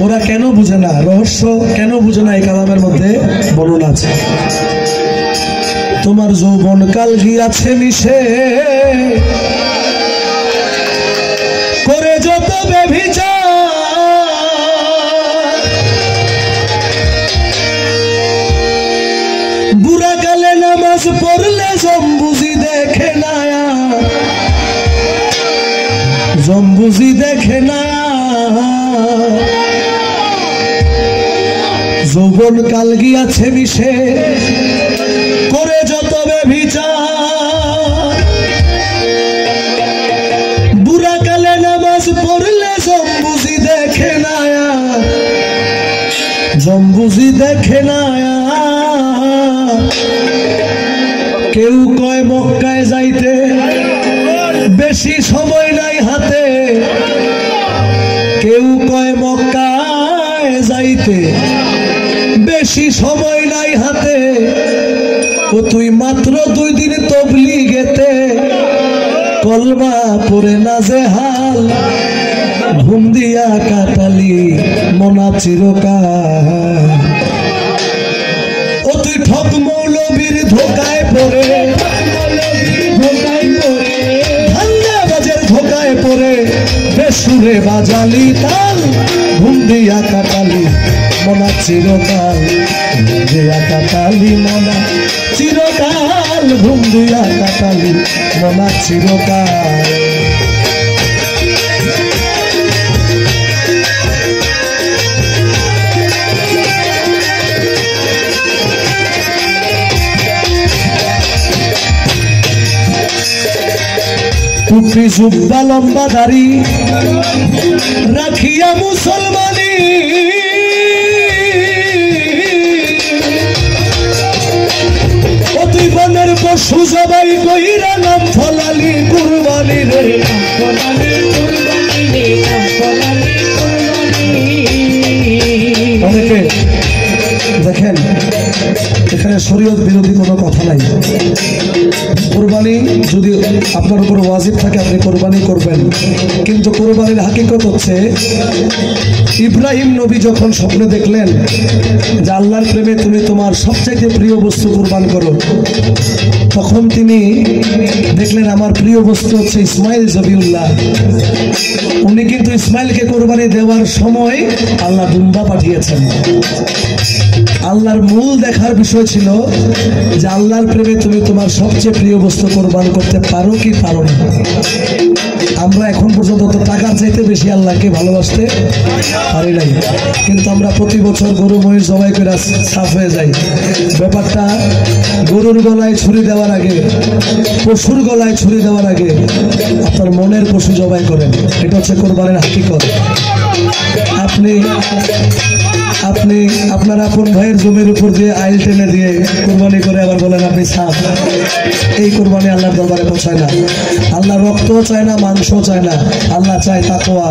ওরা কেন বুঝে না, রহস্য কেন বুঝে না, এই কালামের মধ্যে বর্ণনা আছে। তোমার যৌবন কাল গিয়াছে মিশে, করে যত ব্যভিচার, বুড়া কালে নামাজ পড়লে জম্বুজি দেখে না, জম্বুজি দেখে না। যৌবন কাল গিয়াছে মিশে, করে যত ব্যভিচার, বুড়া কালে নামাজ পড়লে জম্বুজি দেখে না, জম্বুজি দেখে না। কেউ কয় মক্কায় যাইতে বেশি সময় নাই হাতে, কেউ কয় মক্কায় যাইতে বেশি সময় নাই হাতে, ও তুই মাত্র 2 দিন তবলিগেতে কলমা পড়ে নাজেহাল, ঘুম দিয়া কাটালি মনা চিরকাল। ও তুই ঠক মৌলবীর ধোকায় পড়ে, ধান্দাবাজের ধোকায় পড়ে বেসুরে বাজালি তাল, ঘুম দিয়া কাটালি মনা চিরকাল, ঘুম দিয়া কাটালি মনা চিরকাল, ঘুম দিয়া কাটালি মনা চিরকাল। টুপি জুব্বা লম্বা দাড়ি রাখিয়া মুসলমানি, ও তুই বনের পশু জবাই কইরা নাম ফলালি কুরবানি রে, অনেকে দেখেন এখানে শরীয়ত বিরোধী কোনো কথা নাই। কোরবানি যদি আপনার উপর ওয়াজিব থাকে আপনি কোরবানি করবেন, কিন্তু কোরবানির হাকিকত হচ্ছে ইব্রাহিম নবী যখন স্বপ্নে দেখলেন যে আল্লাহর প্রেমে তুমি তোমার সবচাইতে প্রিয় বস্তু কোরবান করো, তখন তিনি দেখলেন আমার প্রিয় বস্তু হচ্ছে ইসমাইল জবিউল্লাহ। উনি কিন্তু ইসমাইলকে কোরবানি দেওয়ার সময় আল্লাহ দুম্বা পাঠিয়েছেন। আল্লাহর মূল দেখার বিষয় ছিল যে আল্লাহর প্রেমে তুমি তোমার সবচেয়ে প্রিয় বস্তু কোরবান করতে পারো কি পারো না। আমরা এখন পর্যন্ত তো টাকার চাইতে বেশি আল্লাহকে ভালোবাসতে পারি নাই, কিন্তু আমরা প্রতি বছর গরু মহিষ জবাই করে সাফ হয়ে যাই। ব্যাপারটা গরুর গলায় ছুরি দেওয়ার আগে, পশুর গলায় ছুরি দেওয়ার আগে আপনার মনের পশু জবাই করেন, এটা হচ্ছে কোরবানির হাকিকত। আপনি আপনি আপনার আপন ভাইয়ের জমির উপর দিয়ে আইল টেনে দিয়ে কোরবানি করে আবার বলেন আপনি সাফ, এই কোরবানি আল্লাহর দরবারে পৌঁছায় না। আল্লাহ রক্তও চায় না, মাংসও চায় না, আল্লাহ চায় তাকওয়া।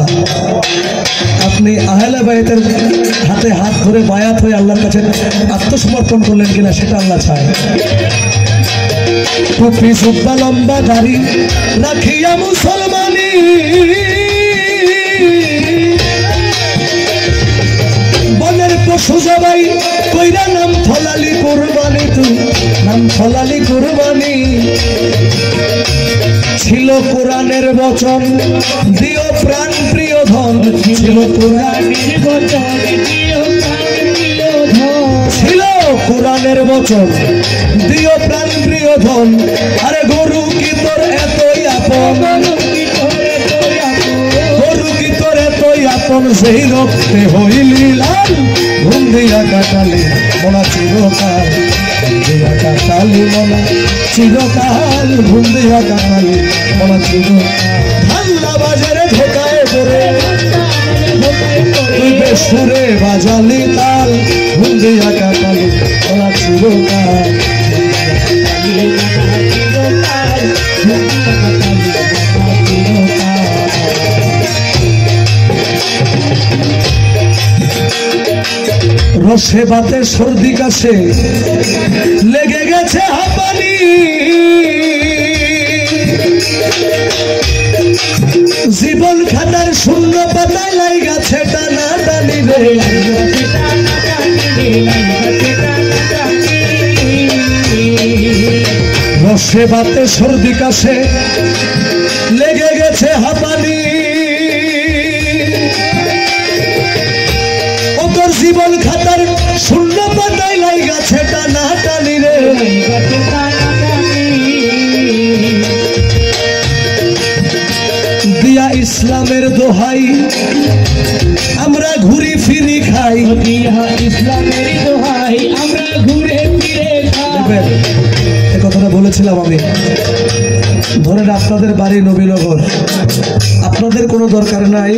আপনি আহলে বাইতের হাতে হাত ধরে বায়াত হয়ে আল্লাহর কাছে আত্মসমর্পণ করলেন কিনা সেটা আল্লাহ চায়। টুপি জুব্বা লম্বা দাড়ি রাখিয়া মুসলমানি, বনের পশু জবাই কইরা নাম ফলালি কোরবানি, তুই নাম ফলালি কোরবানি। ছিল কোরআনের বচন দিও প্রাণ প্রিয় ধন, ছিল কোরআনের বচন দিও প্রাণ প্রিয় ধন, ছিল কোরআনের বচন দিও প্রাণ প্রিয় ধন। আরে গরু কি তোর এতই আপন, গরু কি তোর এতই আপন, সেই রক্তে হইলি লাল, ঘুম দিয়া কাটালি মনা চিরকাল, ঘুম দিয়া কাটালি মনা চিরকাল, ঘুম দিয়া কাটালি মনা চিরকাল। ধান্দা বাজারে ধোকায় পড়ে তুই বেসুরে বাজালি তাল, ঘুম দিয়া কাটালি মনা চিরকাল। রসে বাতে সর্দি কাশে লেগে গেছে হাঁপানি, জীবন খাতার শূন্য পাতায় লাই গেছে টানা টানি রে, রসে বাতে সর্দি কাশে লেগে গেছে হাঁপানি, ও তোর জীবন খাতার শূন্য পাতায় লাই গেছে টানা টানি রে। দিয়া ইসলামের দোহাই আমরা ঘুরি ফিরি খাই, দিয়া ইসলামের দোহাই আমরা ঘুরে ফিরে খাই। এই কথাটা বলেছিলাম আমি। ধরেন আপনাদের বাড়ি নবীনগর, আপনাদের কোনো দরকার নাই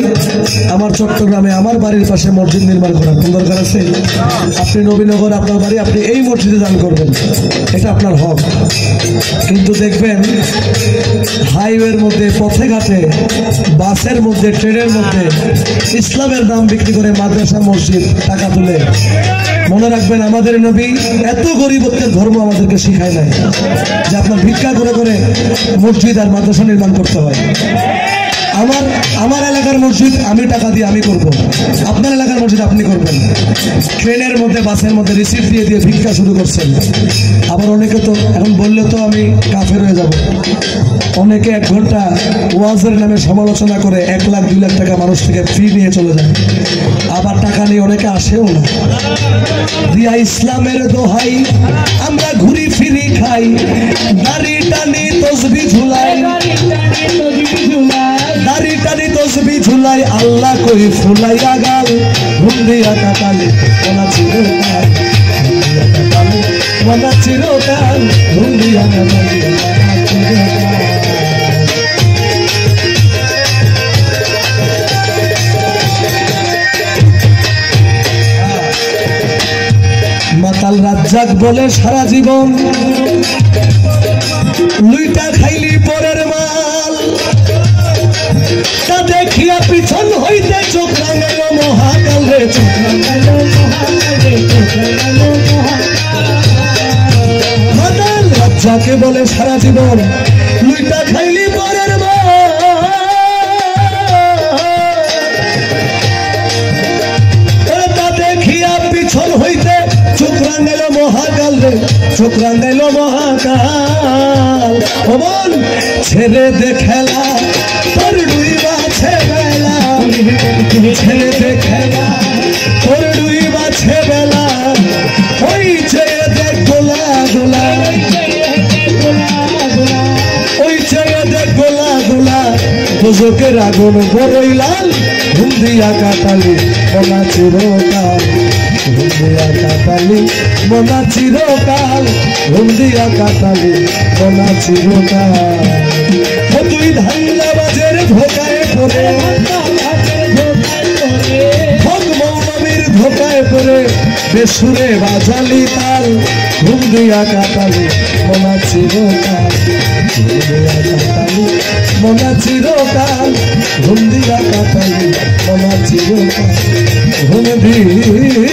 আমার চট্টগ্রামে আমার বাড়ির পাশে মসজিদ নির্মাণ করার, কোন দরকার আছে? আপনি নবীনগর আপনার বাড়ি, আপনি এই মসজিদে দান করবেন, এটা আপনার হক। কিন্তু দেখবেন হাইওয়ের মধ্যে, পথে ঘাটে, বাসের মধ্যে, ট্রেনের মধ্যে ইসলামের দাম বিক্রি করে মাদ্রাসা মসজিদ টাকা তুলে। মনে রাখবেন আমাদের নবী এত গরিবত্বের ধর্ম আমাদেরকে শিখায় নাই যে আপনার ভিক্ষা করে করে মসজিদ আর মাদ্রাসা নির্মাণ করতে হয়। আমার এলাকার মসজিদ আমি টাকা দিয়ে আমি করব, আপনার এলাকার মসজিদ আপনি করবেন। ট্রেনের মধ্যে, বাসের মধ্যে রিসিপ্ট দিয়ে দিয়ে ভিক্ষা শুরু করছেন। আবার অনেকে তো এখন বললে তো আমি কাফের হয়ে যাব, অনেকে 1 ঘন্টা ওয়াজের নামে সমালোচনা করে 1 লাখ 2 লাখ টাকা মানুষ থেকে ফি নিয়ে চলে যায়, আবার টাকা নিয়ে অনেকে আসেও না। দিয়া ইসলামের দোহাই আমরা ঘুরি ফিরি খাই, দাড়ি টানি তসবি ঝুলাই, দাড়ি টানি তসবি ঝুলাই, আল্লাহ কই ফুলাইয়া গাল, ঘুম দিয়া কাটালে ওনা চিরকাল, ওনা চিরকাল, ঘুম দিয়া কাটালে মাতাল রাজ্জাক বলে সারা জীবন লুইটা খাইলি পরের মাল, তা দেখিয়া পিছন হইতে চোখ রাঙালো মহাকাল রে, চোখ রাঙালো মহাকাল রে, চোখ রাঙালো মহাকাল। মাতাল রাজ্জাকে বলে সারা জীবন লুইটা খাইলি পরের মাল, তা দেখিয়া পিছন হইতে চোখ রাঙাইল মহাকাল রে, চোখ রাঙাইল মহাকাল। অমন ছেড়ে দে খেলা তোর ডুইবা ছেবেলা, ছেড়ে দে খেলা তোর ডুইবা ছেবেলা, ওই চেয়ে দেখ গোলা গোলা, ওই চেয়ে দেখ গোলা গোলা, দোজকের আগুন বড়ই লাল, ঘুম দিয়া কাটালি ওনা চিরকাল, ঘুম দিয়া কাটালি মনা চিরকাল, ঘুম দিয়া কাটালি মনা চিরকাল। তুই ধান্না বাজের ধোকায় পড়ে, ভোগ মৌলবীর ধোকায় পড়ে বেসুরে বাজালি তাল, ঘুম দিয়া কাটালি মনা চিরকাল, ঘুম দিয়া কাটালি মনা চিরকাল, ঘুম দিয়া কাটালি মনা চিরকাল, ঘুম দিয়া